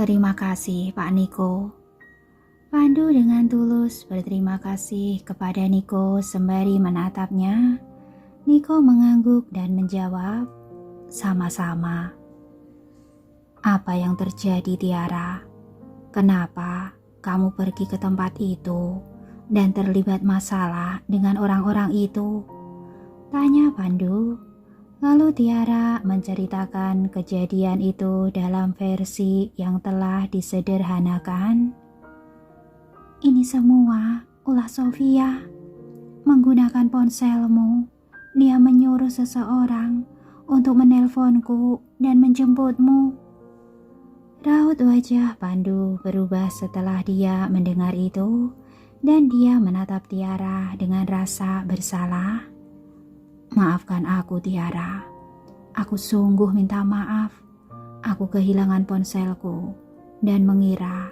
Terima kasih, Pak Niko. Pandu dengan tulus berterima kasih kepada Niko sembari menatapnya. Niko mengangguk dan menjawab, "Sama-sama." "Apa yang terjadi, Tiara? Kenapa kamu pergi ke tempat itu dan terlibat masalah dengan orang-orang itu?" tanya Pandu. Lalu Tiara menceritakan kejadian itu dalam versi yang telah disederhanakan. "Ini semua ulah Sofia. Menggunakan ponselmu, dia menyuruh seseorang untuk menelponku dan menjemputmu." Raut wajah Pandu berubah setelah dia mendengar itu, dan dia menatap Tiara dengan rasa bersalah. "Maafkan aku, Tiara. Aku sungguh minta maaf. Aku kehilangan ponselku dan mengira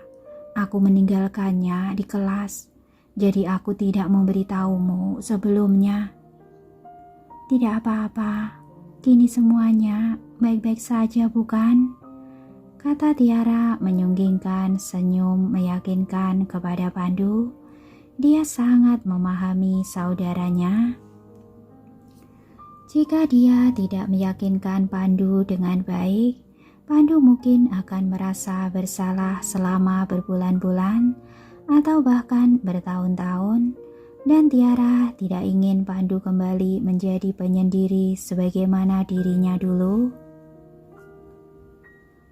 aku meninggalkannya di kelas. Jadi aku tidak memberitahumu sebelumnya." "Tidak apa-apa. Kini semuanya baik-baik saja, bukan?" kata Tiara menyunggingkan senyum meyakinkan kepada Pandu. Dia sangat memahami saudaranya. Jika dia tidak meyakinkan Pandu dengan baik, Pandu mungkin akan merasa bersalah selama berbulan-bulan atau bahkan bertahun-tahun, dan Tiara tidak ingin Pandu kembali menjadi penyendiri sebagaimana dirinya dulu.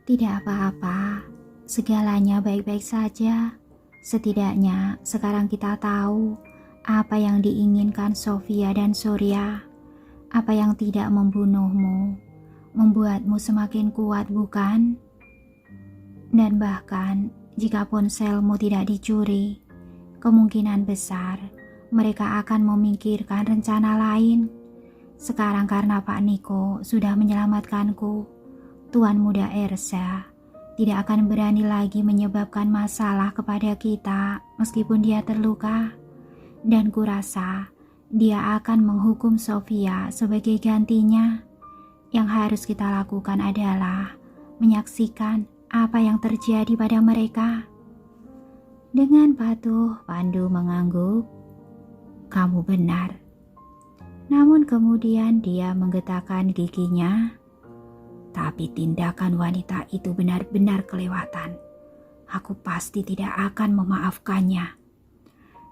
"Tidak apa-apa, segalanya baik-baik saja. Setidaknya sekarang kita tahu apa yang diinginkan Sofia dan Surya. Apa yang tidak membunuhmu, membuatmu semakin kuat, bukan? Dan bahkan jika ponselmu tidak dicuri, kemungkinan besar mereka akan memikirkan rencana lain. Sekarang karena Pak Niko sudah menyelamatkanku, Tuan Muda Ersa tidak akan berani lagi menyebabkan masalah kepada kita meskipun dia terluka. Dan kurasa dia akan menghukum Sofia sebagai gantinya. Yang harus kita lakukan adalah menyaksikan apa yang terjadi pada mereka." Dengan patuh, Pandu mengangguk. "Kamu benar." Namun kemudian dia menggetakkan giginya. "Tapi tindakan wanita itu benar-benar kelewatan. Aku pasti tidak akan memaafkannya."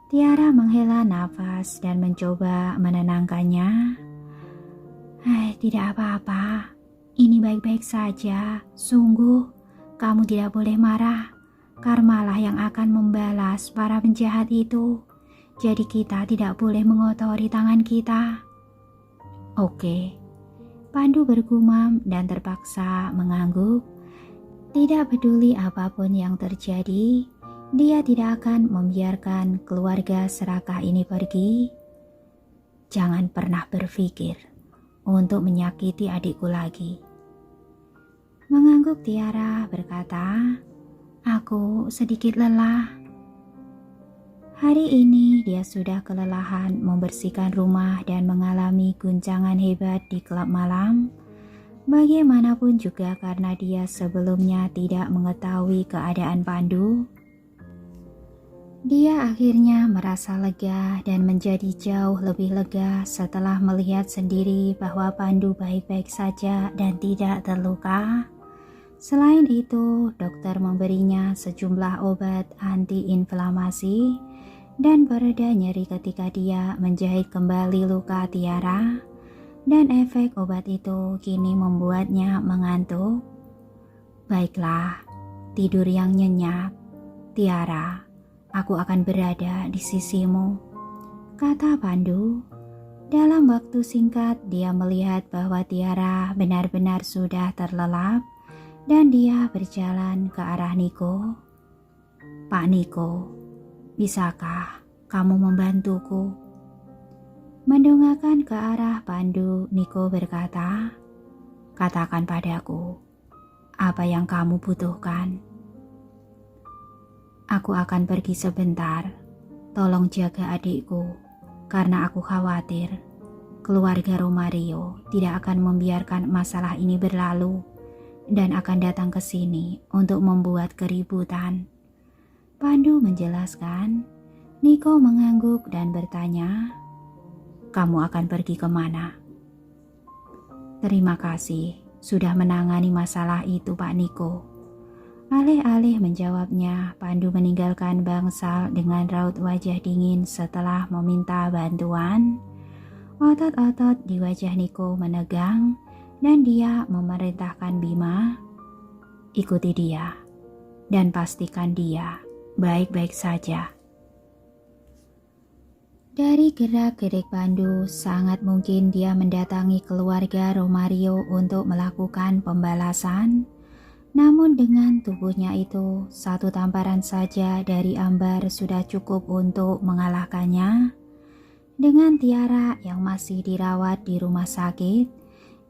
Tiara menghela nafas dan mencoba menenangkannya. Tidak apa-apa. Ini baik-baik saja. Sungguh, kamu tidak boleh marah. Karmalah yang akan membalas para penjahat itu. Jadi kita tidak boleh mengotori tangan kita." "Oke." Pandu bergumam dan terpaksa mengangguk. Tidak peduli apapun yang terjadi, dia tidak akan membiarkan keluarga serakah ini pergi. "Jangan pernah berpikir untuk menyakiti adikku lagi." Mengangguk, Tiara berkata, "Aku sedikit lelah." Hari ini dia sudah kelelahan membersihkan rumah dan mengalami guncangan hebat di klub malam. Bagaimanapun juga karena dia sebelumnya tidak mengetahui keadaan Pandu. Dia akhirnya merasa lega dan menjadi jauh lebih lega setelah melihat sendiri bahwa Pandu baik-baik saja dan tidak terluka. Selain itu, dokter memberinya sejumlah obat anti-inflamasi dan pereda nyeri ketika dia menjahit kembali luka Tiara, dan efek obat itu kini membuatnya mengantuk. "Baiklah, tidur yang nyenyak, Tiara. Aku akan berada di sisimu," kata Pandu. Dalam waktu singkat dia melihat bahwa Tiara benar-benar sudah terlelap dan dia berjalan ke arah Niko. "Pak Niko, bisakah kamu membantuku?" Mendongakkan ke arah Pandu, Niko berkata, "Katakan padaku, apa yang kamu butuhkan?" "Aku akan pergi sebentar. Tolong jaga adikku, karena aku khawatir keluarga Romario tidak akan membiarkan masalah ini berlalu. dan akan datang ke sini untuk membuat keributan. Pandu menjelaskan. Niko mengangguk dan bertanya, "Kamu akan pergi kemana?" "Terima kasih sudah menangani masalah itu, Pak Niko." Alih-alih menjawabnya, Pandu meninggalkan bangsal dengan raut wajah dingin setelah meminta bantuan. Otot-otot di wajah Niko menegang dan dia memerintahkan Bima, "Ikuti dia dan pastikan dia baik-baik saja." Dari gerak-gerik Pandu, sangat mungkin dia mendatangi keluarga Romario untuk melakukan pembalasan. Namun dengan tubuhnya itu, satu tamparan saja dari Ambar sudah cukup untuk mengalahkannya. Dengan Tiara yang masih dirawat di rumah sakit,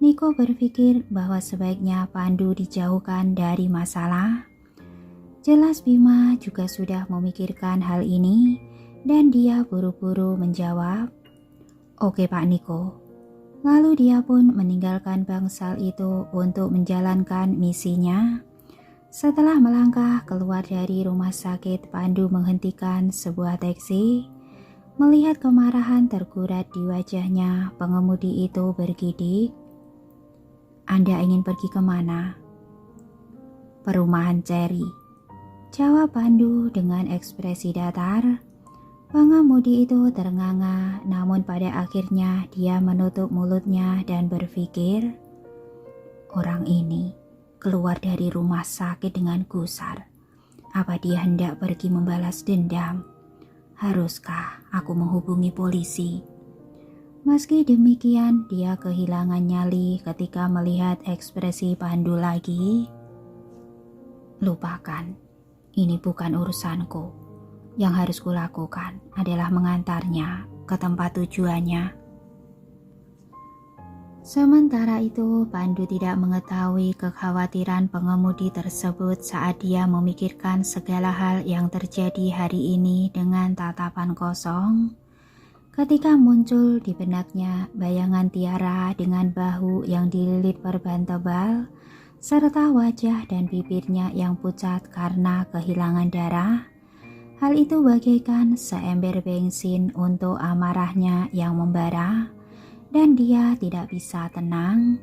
Niko berpikir bahwa sebaiknya Pandu dijauhkan dari masalah. Jelas Bima juga sudah memikirkan hal ini dan dia buru-buru menjawab, "Oke Pak Niko." Lalu dia pun meninggalkan bangsal itu untuk menjalankan misinya. Setelah melangkah keluar dari rumah sakit, Pandu menghentikan sebuah taksi. Melihat kemarahan tergurat di wajahnya, pengemudi itu bergidik, "Anda ingin pergi kemana?" "Perumahan Cherry," jawab Pandu dengan ekspresi datar. Pengemudi itu ternganga, namun pada akhirnya dia menutup mulutnya dan berpikir, orang ini keluar dari rumah sakit dengan gusar. Apa dia hendak pergi membalas dendam? Haruskah aku menghubungi polisi? Meski demikian, dia kehilangan nyali ketika melihat ekspresi Pandu lagi. "Lupakan, ini bukan urusanku. Yang harus kulakukan adalah mengantarnya ke tempat tujuannya." Sementara itu, Pandu tidak mengetahui kekhawatiran pengemudi tersebut saat dia memikirkan segala hal yang terjadi hari ini dengan tatapan kosong. Ketika muncul di benaknya bayangan Tiara dengan bahu yang dililit perban tebal, serta wajah dan bibirnya yang pucat karena kehilangan darah, hal itu bagaikan seember bensin untuk amarahnya yang membara, dan dia tidak bisa tenang.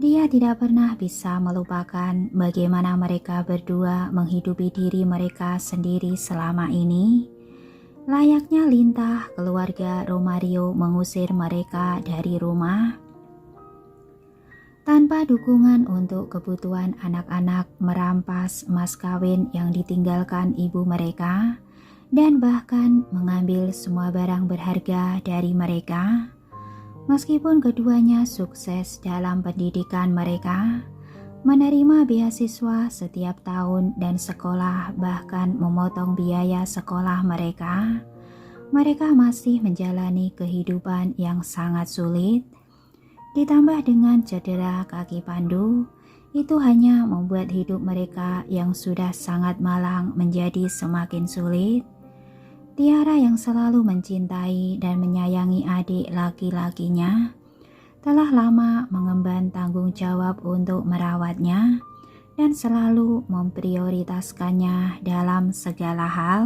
Dia tidak pernah bisa melupakan bagaimana mereka berdua menghidupi diri mereka sendiri selama ini. Layaknya lintah, keluarga Romario mengusir mereka dari rumah. Tanpa dukungan untuk kebutuhan anak-anak, merampas mas kawin yang ditinggalkan ibu mereka, dan bahkan mengambil semua barang berharga dari mereka. Meskipun keduanya sukses dalam pendidikan mereka, menerima beasiswa setiap tahun dan sekolah bahkan memotong biaya sekolah mereka, mereka masih menjalani kehidupan yang sangat sulit. Ditambah dengan cedera kaki Pandu, itu hanya membuat hidup mereka yang sudah sangat malang menjadi semakin sulit. Tiara yang selalu mencintai dan menyayangi adik laki-lakinya, telah lama mengemban tanggung jawab untuk merawatnya dan selalu memprioritaskannya dalam segala hal.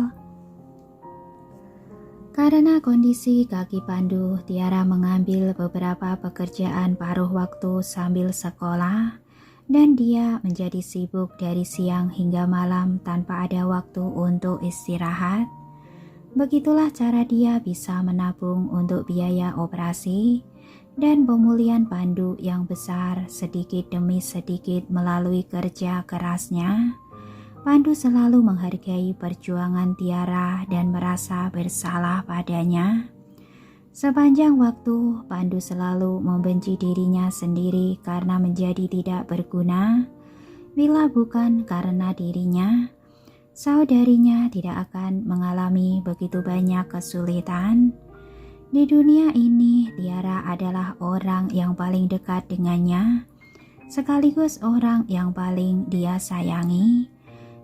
Karena kondisi kaki Pandu, Tiara mengambil beberapa pekerjaan paruh waktu sambil sekolah, dan dia menjadi sibuk dari siang hingga malam tanpa ada waktu untuk istirahat. Begitulah cara dia bisa menabung untuk biaya operasi dan pemulihan Pandu yang besar sedikit demi sedikit melalui kerja kerasnya. Pandu selalu menghargai perjuangan Tiara dan merasa bersalah padanya. Sepanjang waktu, Pandu selalu membenci dirinya sendiri karena menjadi tidak berguna. Bila bukan karena dirinya, saudarinya tidak akan mengalami begitu banyak kesulitan. Di dunia ini, Tiara adalah orang yang paling dekat dengannya, sekaligus orang yang paling dia sayangi.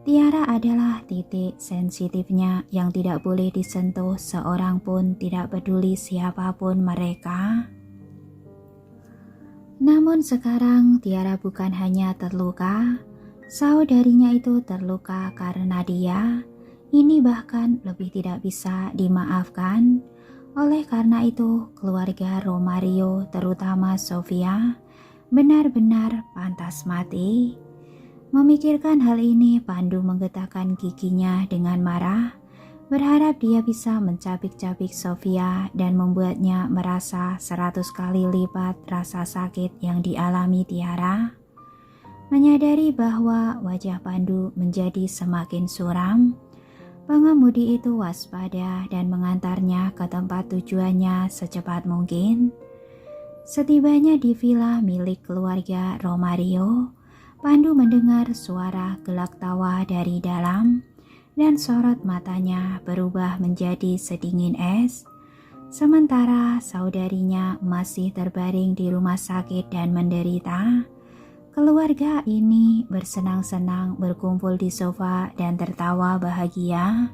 Tiara adalah titik sensitifnya yang tidak boleh disentuh seorang pun, tidak peduli siapapun mereka. Namun sekarang Tiara bukan hanya terluka, saudarinya itu terluka karena dia ini bahkan lebih tidak bisa dimaafkan. Oleh karena itu, keluarga Romario, terutama Sofia, benar-benar pantas mati. Memikirkan hal ini, Pandu menggetakkan giginya dengan marah, berharap dia bisa mencabik-cabik Sofia dan membuatnya merasa 100 kali lipat rasa sakit yang dialami Tiara. Menyadari bahwa wajah Pandu menjadi semakin suram, pengemudi itu waspada dan mengantarnya ke tempat tujuannya secepat mungkin. Setibanya di villa milik keluarga Romario, Pandu mendengar suara gelak tawa dari dalam dan sorot matanya berubah menjadi sedingin es. Sementara saudarinya masih terbaring di rumah sakit dan menderita, keluarga ini bersenang-senang berkumpul di sofa dan tertawa bahagia.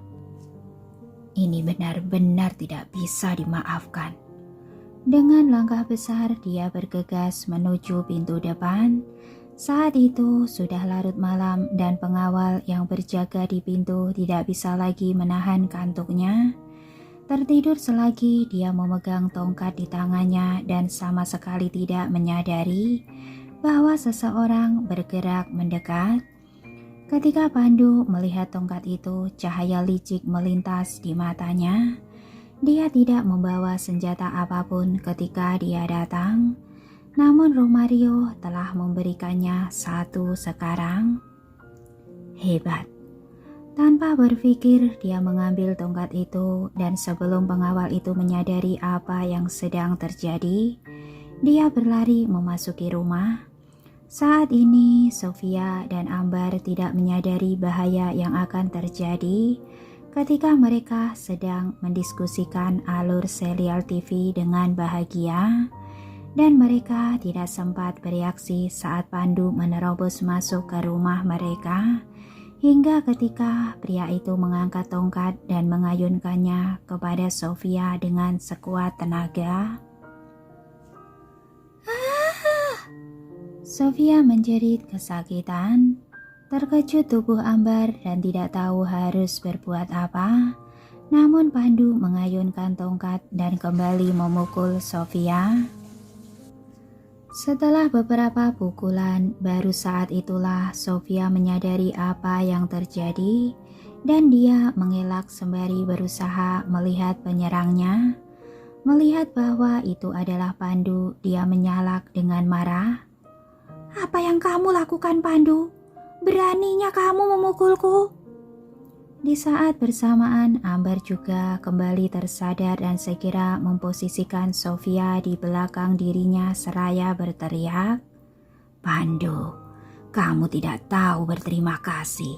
Ini benar-benar tidak bisa dimaafkan. Dengan langkah besar dia bergegas menuju pintu depan. Saat itu sudah larut malam dan pengawal yang berjaga di pintu tidak bisa lagi menahan kantuknya. Tertidur selagi dia memegang tongkat di tangannya dan sama sekali tidak menyadari bahwa seseorang bergerak mendekat. Ketika Pandu melihat tongkat itu, cahaya licik melintas di matanya. Dia tidak membawa senjata apapun ketika dia datang, namun Romario telah memberikannya satu sekarang. Hebat. Tanpa berpikir, dia mengambil tongkat itu dan sebelum pengawal itu menyadari apa yang sedang terjadi, dia berlari memasuki rumah. Saat ini, Sofia dan Ambar tidak menyadari bahaya yang akan terjadi ketika mereka sedang mendiskusikan alur serial TV dengan bahagia, dan mereka tidak sempat bereaksi saat Pandu menerobos masuk ke rumah mereka, hingga ketika pria itu mengangkat tongkat dan mengayunkannya kepada Sofia dengan sekuat tenaga. Sofia menjerit kesakitan, terkejut tubuh Ambar dan tidak tahu harus berbuat apa. Namun Pandu mengayunkan tongkat dan kembali memukul Sofia. Setelah beberapa pukulan, baru saat itulah Sofia menyadari apa yang terjadi dan dia mengelak sembari berusaha melihat penyerangnya. Melihat bahwa itu adalah Pandu, dia menyalak dengan marah. "Apa yang kamu lakukan, Pandu? Beraninya kamu memukulku?" Di saat bersamaan, Ambar juga kembali tersadar dan segera memposisikan Sofia di belakang dirinya seraya berteriak, "Pandu, kamu tidak tahu berterima kasih.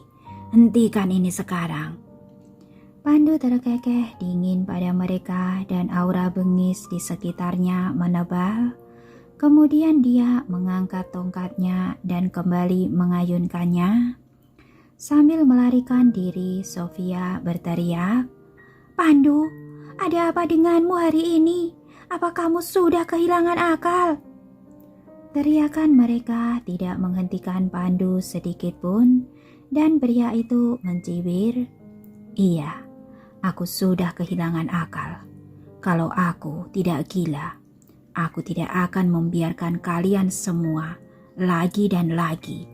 Hentikan ini sekarang." Pandu terkekeh dingin pada mereka dan aura bengis di sekitarnya menebal. Kemudian dia mengangkat tongkatnya dan kembali mengayunkannya. Sambil melarikan diri, Sofia berteriak, "Pandu, ada apa denganmu hari ini? Apa kamu sudah kehilangan akal?" Teriakan mereka tidak menghentikan Pandu sedikit pun, dan pria itu mencibir, "Iya, aku sudah kehilangan akal. Kalau aku tidak gila, aku tidak akan membiarkan kalian semua lagi dan lagi.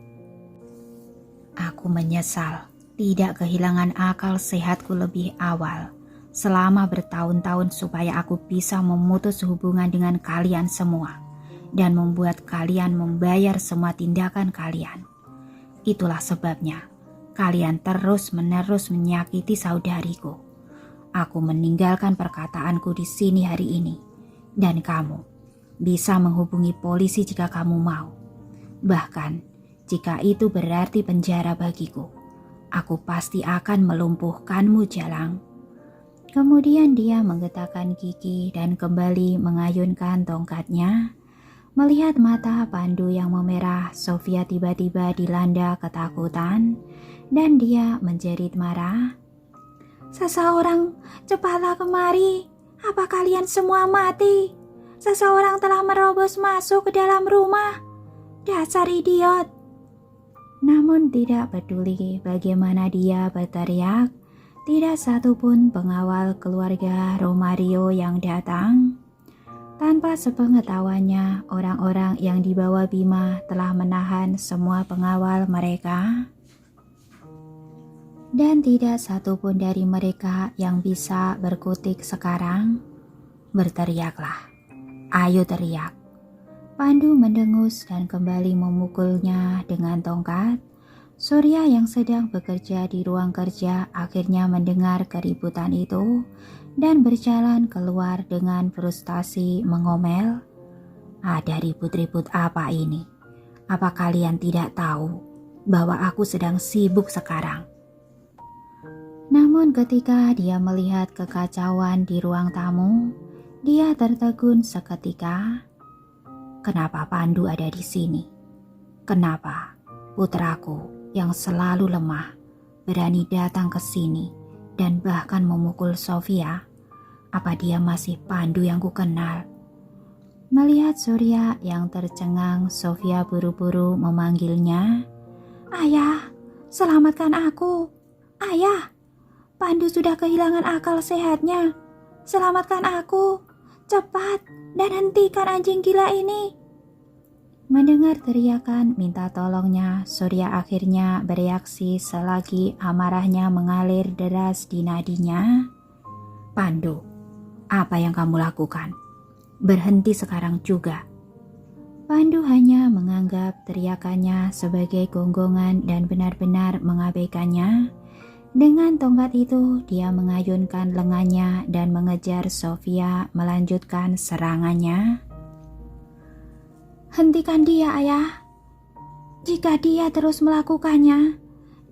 Aku menyesal tidak kehilangan akal sehatku lebih awal selama bertahun-tahun supaya aku bisa memutus hubungan dengan kalian semua dan membuat kalian membayar semua tindakan kalian. Itulah sebabnya kalian terus-menerus menyakiti saudariku. Aku meninggalkan perkataanku di sini hari ini, dan kamu bisa menghubungi polisi jika kamu mau. Bahkan jika itu berarti penjara bagiku, aku pasti akan melumpuhkanmu, Jalang." Kemudian dia menggetakkan gigi dan kembali mengayunkan tongkatnya. Melihat mata Pandu yang memerah, Sofia tiba-tiba dilanda ketakutan dan dia menjerit marah, "Seseorang, cepatlah kemari. Apa kalian semua mati? seseorang telah merobos masuk ke dalam rumah. Dasar idiot. Namun tidak peduli bagaimana dia berteriak, tidak satupun pengawal keluarga Romario yang datang. Tanpa sepengetahuannya, orang-orang yang dibawa Bima telah menahan semua pengawal mereka. Dan tidak satupun dari mereka yang bisa berkutik sekarang. Berteriaklah, ayo teriak. Pandu mendengus dan kembali memukulnya dengan tongkat. Surya yang sedang bekerja di ruang kerja akhirnya mendengar keributan itu dan berjalan keluar dengan frustasi mengomel. Ada ribut-ribut apa ini? Apa kalian tidak tahu bahwa aku sedang sibuk sekarang? Namun ketika dia melihat kekacauan di ruang tamu, dia tertegun seketika. Kenapa Pandu ada di sini? Kenapa putraku yang selalu lemah berani datang ke sini dan bahkan memukul Sofia? Apa dia masih Pandu yang kukenal? Melihat Surya yang tercengang, Sofia buru-buru memanggilnya. Ayah, selamatkan aku. Ayah, Pandu sudah kehilangan akal sehatnya. Selamatkan aku. Cepat dan hentikan anjing gila ini. Mendengar teriakan minta tolongnya, Surya akhirnya bereaksi selagi amarahnya mengalir deras di nadinya. Pandu, apa yang kamu lakukan? Berhenti sekarang juga. Pandu hanya menganggap teriakannya sebagai gonggongan dan benar-benar mengabaikannya. Dengan tongkat itu, dia mengayunkan lengannya dan mengejar Sofia melanjutkan serangannya. Hentikan dia, ayah. Jika dia terus melakukannya,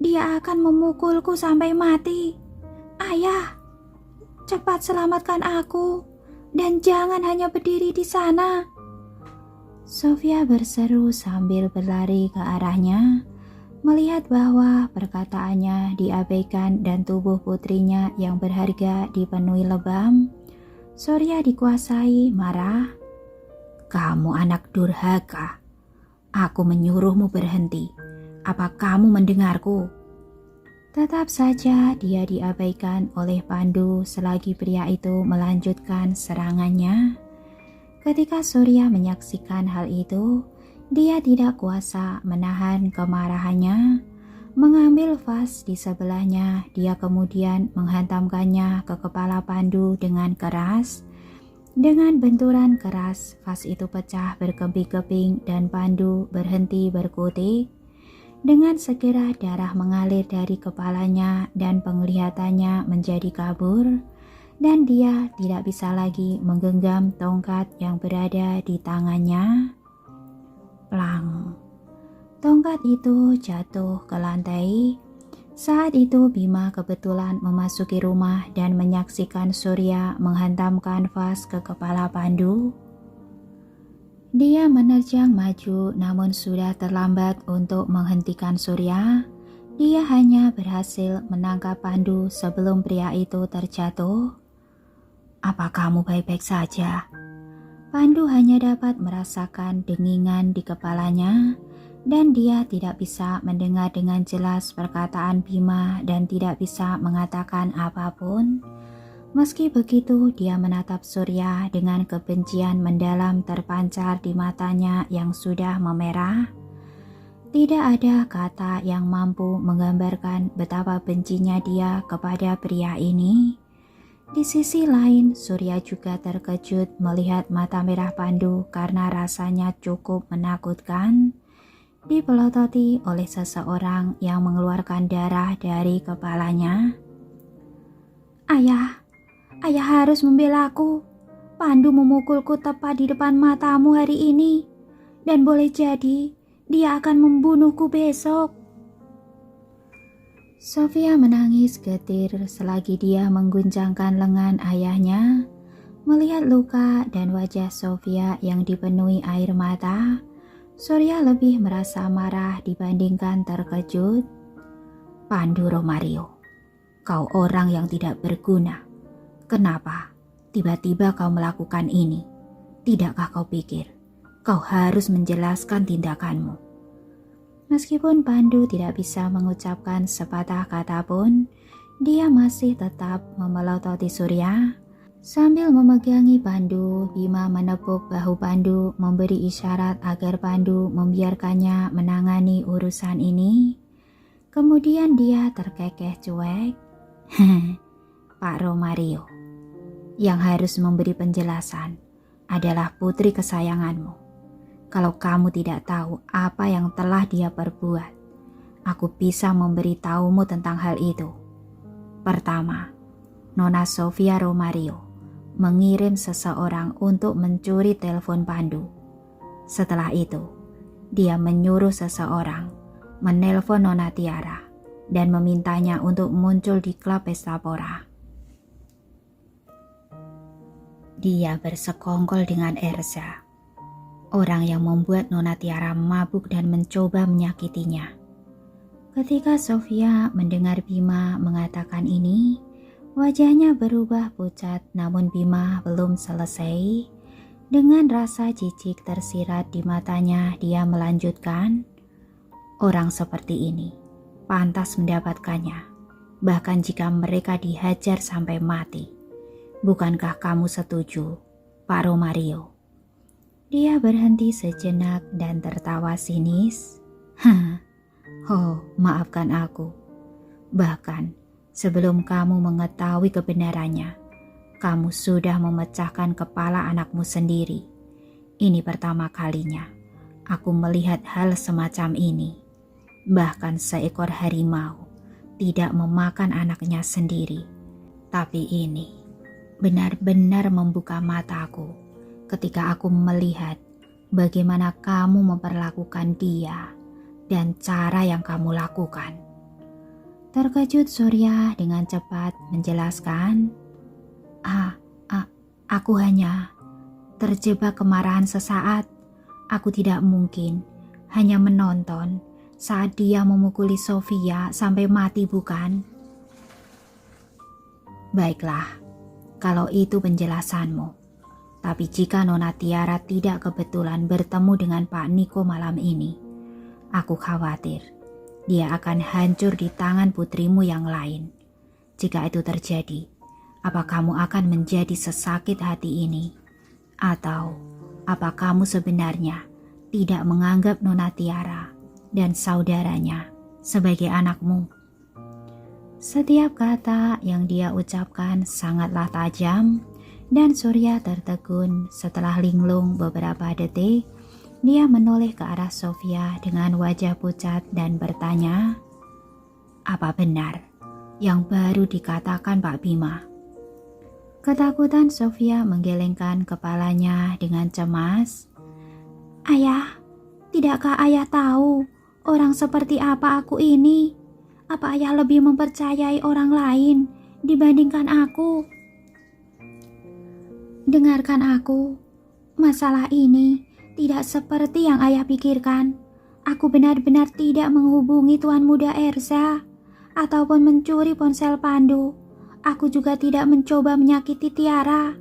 dia akan memukulku sampai mati. Ayah, cepat selamatkan aku dan jangan hanya berdiri di sana. Sofia berseru sambil berlari ke arahnya. Melihat bahwa perkataannya diabaikan dan tubuh putrinya yang berharga dipenuhi lebam, Surya dikuasai marah. Kamu anak durhaka. Aku menyuruhmu berhenti. Apa kamu mendengarku? Tetap saja dia diabaikan oleh Pandu selagi pria itu melanjutkan serangannya. Ketika Surya menyaksikan hal itu, dia tidak kuasa menahan kemarahannya. Mengambil vas di sebelahnya, dia kemudian menghantamkannya ke kepala Pandu dengan keras. Dengan benturan keras, vas itu pecah berkeping-keping dan Pandu berhenti berkutik. Dengan segera darah mengalir dari kepalanya dan penglihatannya menjadi kabur. Dan dia tidak bisa lagi menggenggam tongkat yang berada di tangannya. Plang. Tongkat itu jatuh ke lantai. Saat itu Bima kebetulan memasuki rumah dan menyaksikan Surya menghantamkan vas ke kepala Pandu. Dia menerjang maju namun sudah terlambat untuk menghentikan Surya. Dia hanya berhasil menangkap Pandu sebelum pria itu terjatuh. Apa kamu baik-baik saja? Pandu hanya dapat merasakan dengingan di kepalanya dan dia tidak bisa mendengar dengan jelas perkataan Bima dan tidak bisa mengatakan apapun. Meski begitu, dia menatap Surya dengan kebencian mendalam terpancar di matanya yang sudah memerah. Tidak ada kata yang mampu menggambarkan betapa bencinya dia kepada pria ini. Di sisi lain, Surya juga terkejut melihat mata merah Pandu karena rasanya cukup menakutkan. Dipelototi oleh seseorang yang mengeluarkan darah dari kepalanya. Ayah harus membelaku. Pandu memukulku tepat di depan matamu hari ini. Dan boleh jadi, dia akan membunuhku besok. Sofia menangis getir selagi dia mengguncangkan lengan ayahnya. Melihat luka dan wajah Sofia yang dipenuhi air mata, Surya lebih merasa marah dibandingkan terkejut. Pandu Romario, kau orang yang tidak berguna. Kenapa tiba-tiba kau melakukan ini? Tidakkah kau pikir kau harus menjelaskan tindakanmu? Meskipun Pandu tidak bisa mengucapkan sepatah kata pun, dia masih tetap memelototi Surya. Sambil memegangi Pandu, Bima menepuk bahu Pandu, memberi isyarat agar Pandu membiarkannya menangani urusan ini. Kemudian dia terkekeh cuek. Pak Romario, yang harus memberi penjelasan adalah putri kesayanganmu. Kalau kamu tidak tahu apa yang telah dia perbuat, aku bisa memberitahumu tentang hal itu. Pertama, Nona Sofia Romario mengirim seseorang untuk mencuri telepon Pandu. Setelah itu, dia menyuruh seseorang menelpon Nona Tiara dan memintanya untuk muncul di klub Pesta Pora. Dia bersekongkol dengan Erza, orang yang membuat Nona Tiara mabuk dan mencoba menyakitinya. Ketika Sofia mendengar Bima mengatakan ini, wajahnya berubah pucat, namun Bima belum selesai. Dengan rasa jijik tersirat di matanya, dia melanjutkan, orang seperti ini pantas mendapatkannya, bahkan jika mereka dihajar sampai mati. Bukankah kamu setuju, Pak Romario? Dia berhenti sejenak dan tertawa sinis. Oh, maafkan aku. Bahkan sebelum kamu mengetahui kebenarannya, kamu sudah memecahkan kepala anakmu sendiri. Ini pertama kalinya aku melihat hal semacam ini. Bahkan seekor harimau tidak memakan anaknya sendiri. Tapi ini benar-benar membuka mataku ketika aku melihat bagaimana kamu memperlakukan dia dan cara yang kamu lakukan. Terkejut Surya dengan cepat menjelaskan, aku hanya terjebak kemarahan sesaat. Aku tidak mungkin hanya menonton saat dia memukuli Sofia sampai mati, bukan? Baiklah, kalau itu penjelasanmu. Tapi jika Nona Tiara tidak kebetulan bertemu dengan Pak Niko malam ini, aku khawatir dia akan hancur di tangan putrimu yang lain. Jika itu terjadi, apa kamu akan menjadi sesakit hati ini? Atau apa kamu sebenarnya tidak menganggap Nona Tiara dan saudaranya sebagai anakmu? Setiap kata yang dia ucapkan sangatlah tajam, dan Surya tertegun. Setelah linglung beberapa detik, dia menoleh ke arah Sofia dengan wajah pucat dan bertanya, apa benar yang baru dikatakan Pak Bima? Ketakutan Sofia menggelengkan kepalanya dengan cemas. Ayah, tidakkah ayah tahu orang seperti apa aku ini? Apa ayah lebih mempercayai orang lain dibandingkan aku? Dengarkan aku, masalah ini tidak seperti yang ayah pikirkan. Aku benar-benar tidak menghubungi Tuan Muda Erza ataupun mencuri ponsel Pandu. Aku juga tidak mencoba menyakiti Tiara.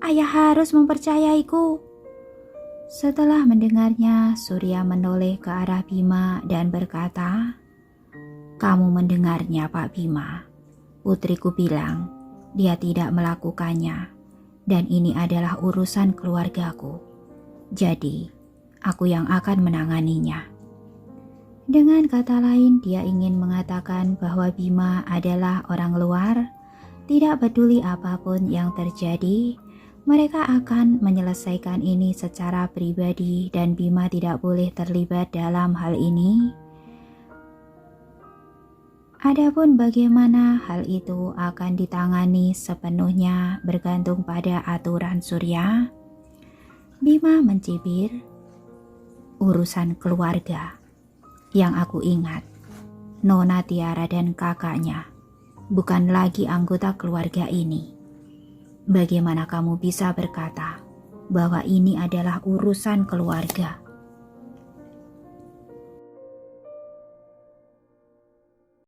Ayah harus mempercayaiku. Setelah mendengarnya, Surya menoleh ke arah Bima dan berkata, kamu mendengarnya Pak Bima. Putriku bilang dia tidak melakukannya dan ini adalah urusan keluargaku. Jadi aku yang akan menanganinya. Dengan kata lain, dia ingin mengatakan bahwa Bima adalah orang luar. Tidak peduli apapun yang terjadi, mereka akan menyelesaikan ini secara pribadi dan Bima tidak boleh terlibat dalam hal ini. Adapun bagaimana hal itu akan ditangani sepenuhnya bergantung pada aturan Surya. Bima mencibir, urusan keluarga. Yang aku ingat, Nona Tiara dan kakaknya bukan lagi anggota keluarga ini. Bagaimana kamu bisa berkata bahwa ini adalah urusan keluarga?